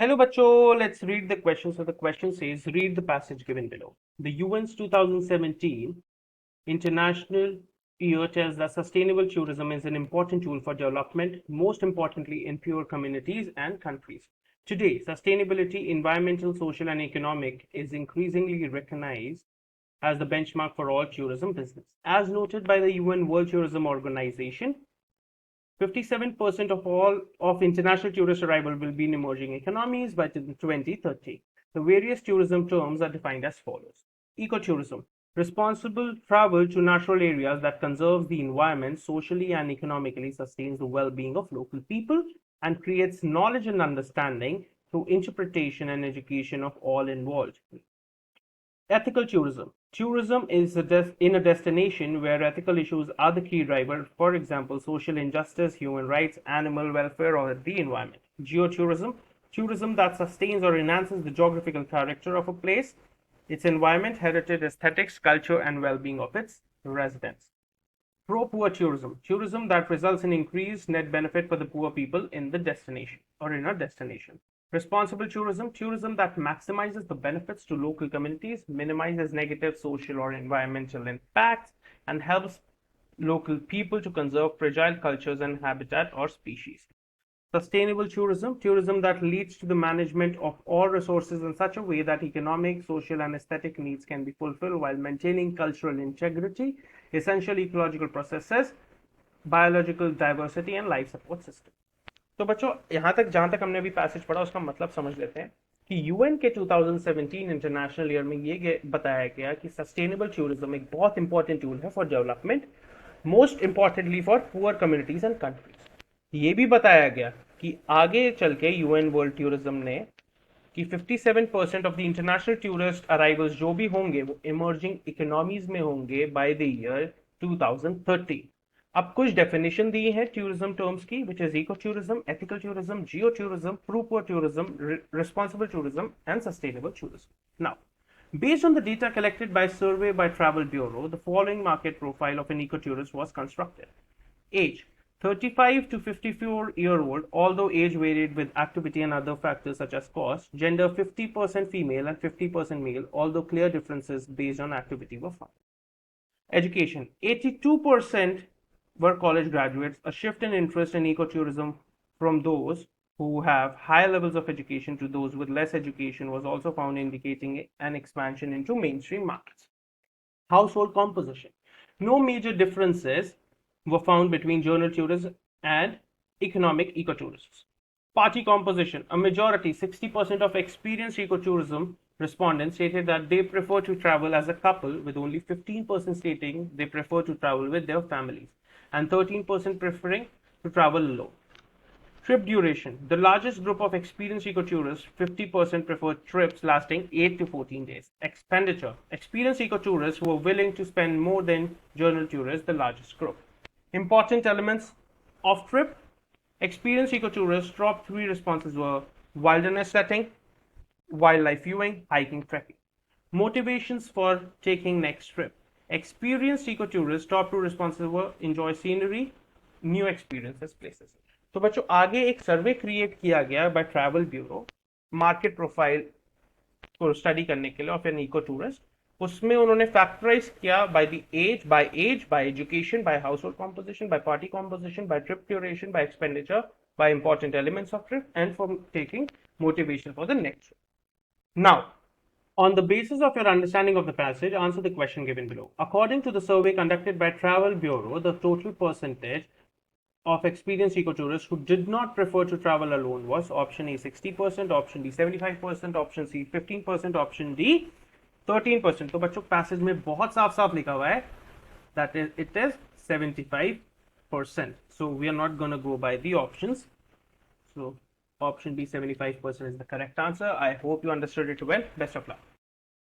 Hello, Bacho. Let's read the question. So the question says, read the passage given below. The UN's 2017 International Year tells that sustainable tourism is an important tool for development, most importantly in poor communities and countries. Today, sustainability, environmental, social, and economic, is increasingly recognized as the benchmark for all tourism business. As noted by the UN World Tourism Organization, 57% of all of international tourist arrival will be in emerging economies by 2030. The various tourism terms are defined as follows. Ecotourism, responsible travel to natural areas that conserves the environment, socially and economically sustains the well-being of local people, and creates knowledge and understanding through interpretation and education of all involved. Ethical tourism. Tourism is in a destination where ethical issues are the key driver, for example, social injustice, human rights, animal welfare, or the environment. Geotourism. Tourism that sustains or enhances the geographical character of a place, its environment, heritage, aesthetics, culture, and well-being of its residents. Pro-poor tourism. Tourism that results in increased net benefit for the poor people in the destination or in a destination. Responsible tourism. Tourism that maximizes the benefits to local communities, minimizes negative social or environmental impacts, and helps local people to conserve fragile cultures and habitat or species. Sustainable tourism. Tourism that leads to the management of all resources in such a way that economic, social, and aesthetic needs can be fulfilled while maintaining cultural integrity, essential ecological processes, biological diversity, and life support system. तो बच्चों यहाँ तक जहाँ तक हमने अभी passage पढ़ा उसका मतलब समझ लेते हैं कि यूएन के 2017 इंटरनेशनल ईयर में ये बताया गया कि सस्टेनेबल टूरिज्म एक बहुत इंपॉर्टेंट टूल है for development, most importantly for poor communities and countries. ये भी बताया गया कि आगे चल के यूएन वर्ल्ड टूरिज्म ने कि 57% of the international tourist arrivals जो भी होंगे वो इमर्जिंग इकोनॉमीज में होंगे बाय द ईयर 2030। अब कुछ डेफिनेशन दी है टूरिज्म टर्म्स की, which is eco tourism, ethical tourism, geo tourism, pro tourism, responsible tourism and sustainable tourism. Now, based on the data collected by survey by Travel Bureau, the following market profile of an ecotourist was constructed. Age: 35 to 54-year-old, although age varied with activity and other factors such as cost. Gender: 50% female and 50% male, although clear differences based on activity were found. Education: 82% were college graduates. A shift in interest in ecotourism from those who have high levels of education to those with less education was also found, indicating an expansion into mainstream markets. Household composition: no major differences were found between journal tourists and economic ecotourists. Party composition: a majority, 60% of experienced ecotourism respondents stated that they prefer to travel as a couple, with only 15% stating they prefer to travel with their families, and 13% preferring to travel alone. Trip duration: the largest group of experienced ecotourists, 50%, preferred trips lasting 8 to 14 days. Expenditure: experienced ecotourists who are willing to spend more than journal tourists, the largest group. Important elements of trip: experienced ecotourists' top three responses were wilderness setting, wildlife viewing, hiking, trekking. Motivations for taking next trip: experienced ecotourists top two responses were enjoy scenery, new experiences, places. तो बच्चों आगे एक सर्वे create किया गया by travel bureau market profile को study करने के लिए ऑफ एन इको टूरिस्ट। उसमें उन्होंने फैक्टराइज किया by the age, by education, by household composition, by party composition, by trip duration, by expenditure, by important elements of trip, and for taking motivation for the next trip. Now, on the basis of your understanding of the passage, answer the question given below. According to the survey conducted by Travel Bureau, the total percentage of experienced ecotourists who did not prefer to travel alone was option A 60%, option D 75%, option C 15%, option D 13%. तो बच्चों passage में बहुत साफ साफ लिखा हुआ है that it is 75%. So we are not going to go by the options. So option B 75% is the correct answer. I hope you understood it well. Best of luck.